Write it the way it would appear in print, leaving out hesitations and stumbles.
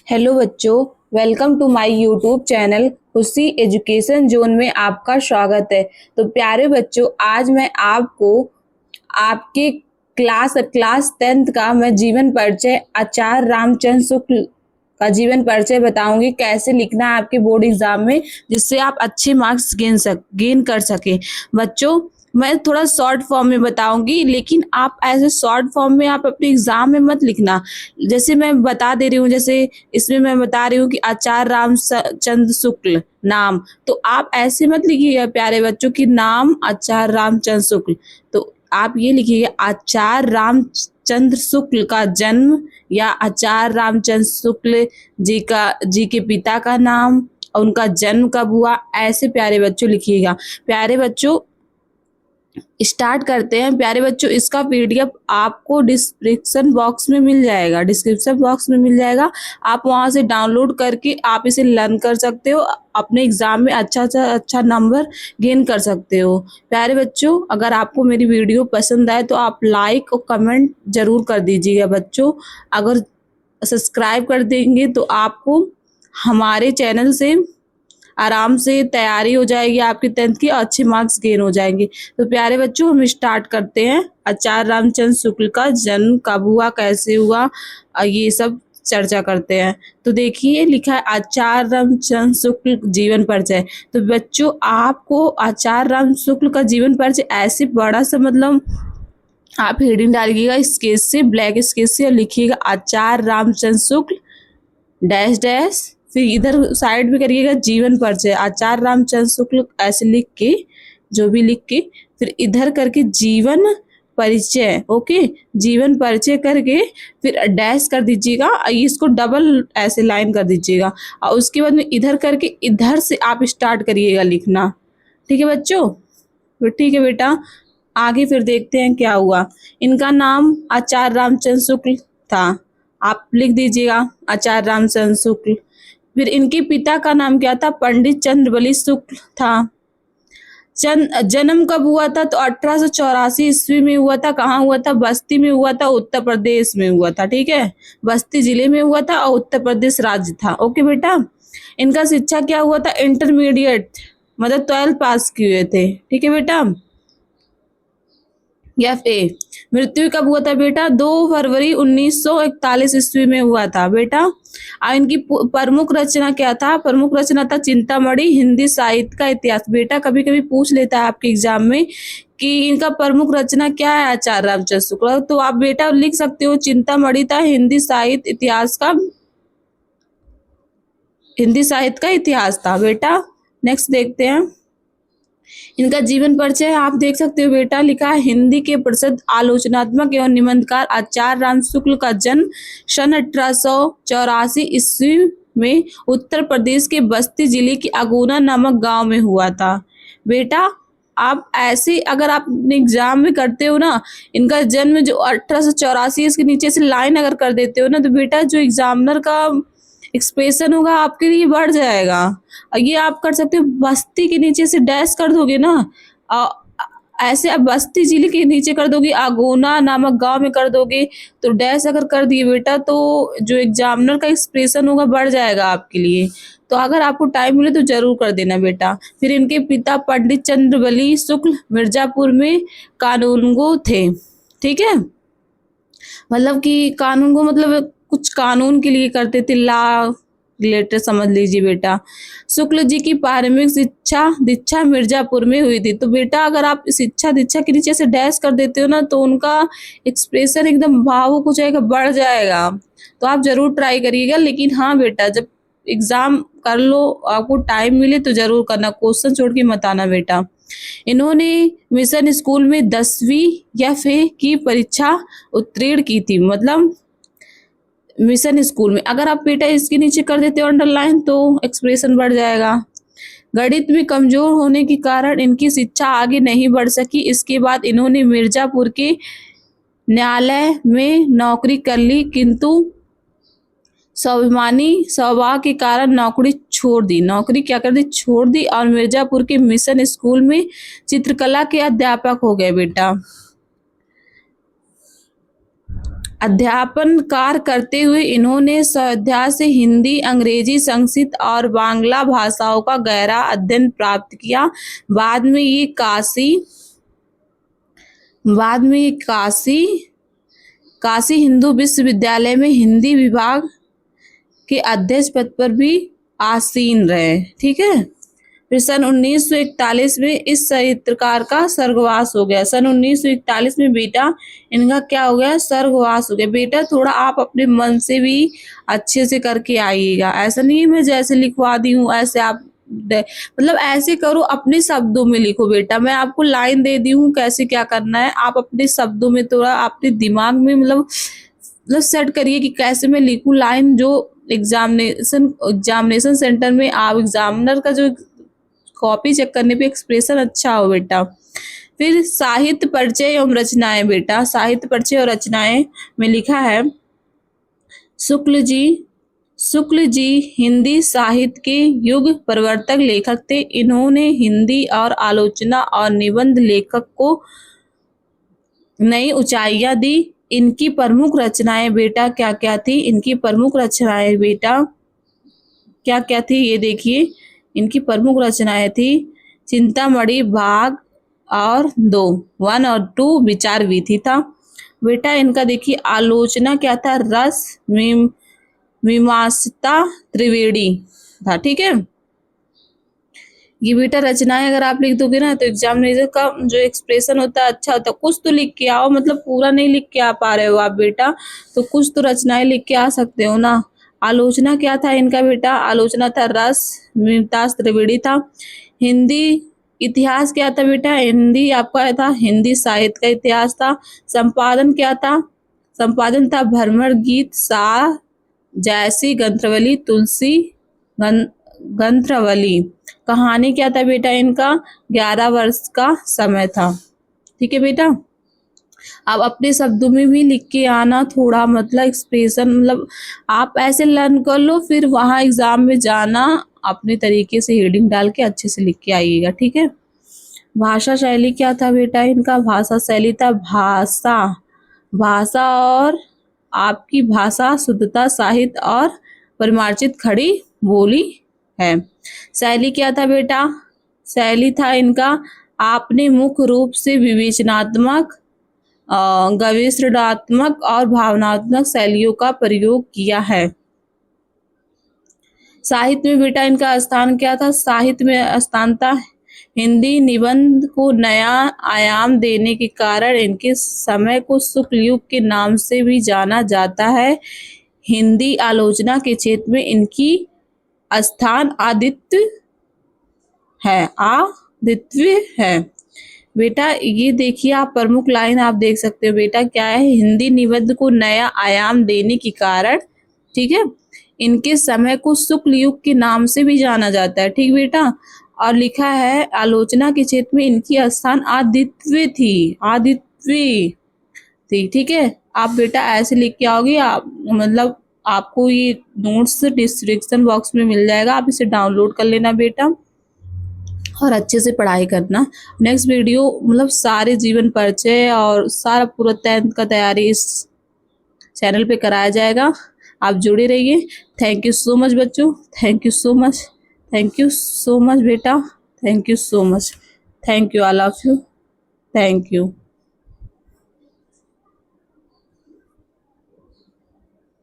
Hello बच्चों, welcome to my YouTube channel Khushi education zone में आपका स्वागत है। तो प्यारे बच्चों, आज मैं आपको आपके क्लास 10th का मैं जीवन परिचय आचार्य रामचंद्र शुक्ल का जीवन परिचय बताऊंगी, कैसे लिखना है आपके बोर्ड एग्जाम में, जिससे आप अच्छे मार्क्स गेन कर सके। बच्चों, मैं थोड़ा शॉर्ट फॉर्म में बताऊंगी, लेकिन आप ऐसे शॉर्ट फॉर्म में आप अपने एग्जाम में मत लिखना। जैसे मैं बता दे रही हूँ, जैसे इसमें मैं बता रही हूँ कि आचार्य रामचंद्र शुक्ल नाम, तो आप ऐसे मत लिखिएगा प्यारे बच्चों कि नाम आचार्य रामचंद्र शुक्ल। तो आप ये लिखिएगा आचार्य रामचंद्र शुक्ल का जन्म, या आचार्य रामचंद्र शुक्ल जी के पिता का नाम और उनका जन्म कब हुआ, ऐसे प्यारे बच्चों लिखिएगा। प्यारे बच्चों, स्टार्ट करते हैं। प्यारे बच्चों, इसका पीडीएफ आपको डिस्क्रिप्शन बॉक्स में मिल जाएगा। आप वहां से डाउनलोड करके आप इसे लर्न कर सकते हो, अपने एग्जाम में अच्छा नंबर गेन कर सकते हो। प्यारे बच्चों, अगर आपको मेरी वीडियो पसंद आए तो आप लाइक और कमेंट जरूर कर दीजिएगा। बच्चों, अगर सब्सक्राइब कर देंगे तो आपको हमारे चैनल से आराम से तैयारी हो जाएगी आपकी 10th की, और अच्छे मार्क्स गेन हो जाएंगे। तो प्यारे बच्चों, हम स्टार्ट करते हैं। आचार्य रामचंद्र शुक्ल का जन्म कब हुआ, कैसे हुआ, ये सब चर्चा करते हैं। तो देखिए, लिखा है आचार्य रामचंद्र शुक्ल जीवन परिचय। तो बच्चों, आपको आचार्य राम शुक्ल का जीवन परिचय ऐसे बड़ा सा, मतलब आप हेडिंग डालिएगा स्केच से, ब्लैक स्केच से, और लिखिएगा आचार्य रामचंद्र शुक्ल डैश डैश, फिर इधर साइड में करिएगा जीवन परिचय आचार्य रामचंद्र शुक्ल, ऐसे लिख के, जो भी लिख के, फिर इधर करके जीवन परिचय। ओके, जीवन परिचय करके फिर डैश कर दीजिएगा, इसको डबल ऐसे लाइन कर दीजिएगा, और उसके बाद में इधर करके इधर से आप स्टार्ट करिएगा लिखना। ठीक है बच्चों? तो ठीक है बेटा, आगे फिर देखते हैं क्या हुआ। इनका नाम आचार्य रामचंद्र शुक्ल था, आप लिख दीजिएगा आचार्य रामचंद्र शुक्ल। फिर इनके पिता का नाम क्या था? पंडित चंद्रबली शुक्ल था। जन्म कब हुआ था? तो 1884 ईस्वी में हुआ था। कहाँ हुआ था? बस्ती में हुआ था, उत्तर प्रदेश में हुआ था। ठीक है, बस्ती जिले में हुआ था और उत्तर प्रदेश राज्य था। ओके बेटा, इनका शिक्षा क्या हुआ था? इंटरमीडिएट, मतलब 12th पास किए थे। ठीक है बेटा, या फिर मृत्यु कब हुआ था बेटा? 2 फरवरी 1941 ईस्वी में हुआ था बेटा। और इनकी प्रमुख रचना क्या था? प्रमुख रचना था चिंतामणि हिंदी साहित्य का इतिहास। बेटा कभी कभी पूछ लेता है आपके एग्जाम में कि इनका प्रमुख रचना क्या है आचार्य रामचंद्र शुक्ल, तो आप बेटा लिख सकते हो चिंतामणि था हिंदी साहित्य का इतिहास था बेटा। नेक्स्ट देखते हैं, इनका जीवन परिचय आप देख सकते हो बेटा, लिखा है हिंदी के प्रसिद्ध आलोचनात्मक एवं निबंधकार आचार्य राम शुक्ल का जन्म सन 1884 ईस्वी में उत्तर प्रदेश के बस्ती जिले के अगुना नामक गांव में हुआ था। बेटा आप ऐसे अगर आप एग्जाम में करते हो ना, इनका जन्म जो 1884 इसके नीचे से लाइन अगर कर देते हो ना, तो बेटा जो एग्जामिनर का एक्सप्रेशन होगा आपके लिए बढ़ जाएगा। और ये आप कर सकते हो, बस्ती के नीचे से डैश कर दोगे ना, ऐसे आप बस्ती जिले के नीचे कर दोगे, आगोना नामक गांव में कर दोगे, तो डैश अगर कर दिए बेटा, तो जो एग्जामिनर का एक्सप्रेशन होगा बढ़ जाएगा आपके लिए। तो अगर आपको टाइम मिले तो जरूर कर देना बेटा। फिर इनके पिता पंडित चंद्रबली शुक्ल मिर्जापुर में कानूनगो थे। ठीक है, मतलब कि कानूनगो मतलब कुछ कानून के लिए करते थे, लॉ रिलेटेड समझ लीजिए बेटा। शुक्ल जी की प्रारंभिक शिक्षा दीक्षा मिर्जापुर में हुई थी। तो बेटा अगर आप शिक्षा दीक्षा के नीचे से डैश कर देते हो ना, तो उनका एक्सप्रेशन एकदम भावुक हो जाएगा, बढ़ जाएगा। तो आप जरूर ट्राई करिएगा, लेकिन हाँ बेटा, जब एग्जाम कर लो, आपको टाइम मिले तो जरूर करना, क्वेश्चन छोड़ के मत आना बेटा। इन्होंने मिशन स्कूल में 10वीं या फिर की परीक्षा उत्तीर्ण की थी, मतलब मिशन स्कूल में। अगर आप बेटा इसके नीचे कर देते हो अंडरलाइन, तो एक्सप्रेशन बढ़ जाएगा। गणित में कमजोर होने के कारण इनकी शिक्षा आगे नहीं बढ़ सकी। इसके बाद इन्होंने मिर्जापुर के न्यायालय में नौकरी कर ली, किंतु स्वाभिमानी स्वभाव के कारण नौकरी छोड़ दी और मिर्जापुर के मिशन स्कूल में चित्रकला के अध्यापक हो गए बेटा। अध्यापन कार्य करते हुए इन्होंने स्वाध्याय से हिंदी, अंग्रेजी, संस्कृत और बांग्ला भाषाओं का गहरा अध्ययन प्राप्त किया। बाद में ये काशी हिंदू विश्वविद्यालय में हिंदी विभाग के अध्यक्ष पद पर भी आसीन रहे। ठीक है। फिर सन 1941 में इस साहित्यकार का स्वर्गवास हो गया। सन 1941 में बेटा इनका क्या हो गया, स्वर्गवास हो गया। बेटा थोड़ा आप अपने मन से भी अच्छे से करके आइएगा, ऐसा नहीं है मैं जैसे लिखवा दी हूँ ऐसे आप मतलब ऐसे करो, अपने शब्दों में लिखो बेटा। मैं आपको लाइन दे दी हूँ कैसे क्या करना है, आप अपने शब्दों में थोड़ा अपने दिमाग में मतलब सेट करिए कि कैसे मैं लिखूं लाइन, जो एग्जामिनेशन सेंटर में आप एग्जामिनर का जो कॉपी चेक करने पे एक्सप्रेशन अच्छा हो बेटा। फिर साहित्य परिचय एवं रचनाएं बेटा, साहित्य परिचय और रचनाएं में लिखा है शुक्ल जी हिंदी साहित्य के युग प्रवर्तक लेखक थे। इन्होंने हिंदी और आलोचना और निबंध लेखक को नई ऊंचाइयां दी। इनकी प्रमुख रचनाएं बेटा क्या क्या थी, इनकी प्रमुख रचनाएं बेटा क्या क्या थी ये देखिए। इनकी प्रमुख रचनाएं थी चिंतामणि भाग और 2, 1 और 2, विचार विधि था बेटा। इनका देखिए आलोचना क्या था, रस मीमांसा त्रिवेणी था। ठीक है। ये बेटा रचनाएं अगर आप लिख दोगे ना तो एग्जामिनेशन का जो एक्सप्रेशन होता है अच्छा होता है। कुछ तो लिख के आओ, मतलब पूरा नहीं लिख के आ पा रहे हो आप बेटा, तो कुछ तो रचनाएं लिख के आ सकते हो ना। आलोचना क्या था इनका बेटा, आलोचना था रस मीमांसा त्रिवेणी था। हिंदी इतिहास क्या था बेटा, हिंदी आपका था हिंदी साहित्य का इतिहास था। संपादन क्या था, संपादन था भ्रमर गीत सा जैसी ग्रंथावली तुलसी ग्रंथावली। कहानी क्या था बेटा इनका, 11 वर्ष का समय था। ठीक है बेटा। अब अपने शब्दों में भी लिख के आना, थोड़ा मतलब एक्सप्रेशन मतलब आप ऐसे लर्न कर लो, फिर वहां एग्जाम में जाना अपने तरीके से हेडिंग डाल के अच्छे से लिख के आइएगा। ठीक है। भाषा शैली क्या था बेटा इनका, भाषा शैली था भाषा और आपकी भाषा शुद्धता, साहित्य और परिमार्जित खड़ी बोली है। शैली क्या था बेटा, शैली था इनका आपने मुख्य रूप से विवेचनात्मक, गवेषणात्मक और भावनात्मक शैलियों का प्रयोग किया है। साहित्य में बेटा इनका स्थान क्या था, साहित्य में स्थान था हिंदी निबंध को नया आयाम देने के कारण इनके समय को शुक्ल युग के नाम से भी जाना जाता है। हिंदी आलोचना के क्षेत्र में इनकी स्थान आदित्य है बेटा। ये देखिए आप प्रमुख लाइन आप देख सकते हो बेटा क्या है, हिंदी निबंध को नया आयाम देने के कारण, ठीक है, इनके समय को शुक्ल युग के नाम से भी जाना जाता है। ठीक बेटा। और लिखा है आलोचना के क्षेत्र में इनकी स्थान आदित्य थी। ठीक है। आप बेटा ऐसे लिख के आओगे, आप मतलब आपको ये नोट्स डिस्क्रिप्शन बॉक्स में मिल जाएगा, आप इसे डाउनलोड कर लेना बेटा और अच्छे से पढ़ाई करना। नेक्स्ट वीडियो मतलब सारे जीवन परिचय और सारा पूरा 10th का तैयारी इस चैनल पे कराया जाएगा। आप जुड़े रहिए। थैंक यू सो मच बच्चों, thank you so much, thank you so much बेटा, thank you so much, thank you all of you, thank you.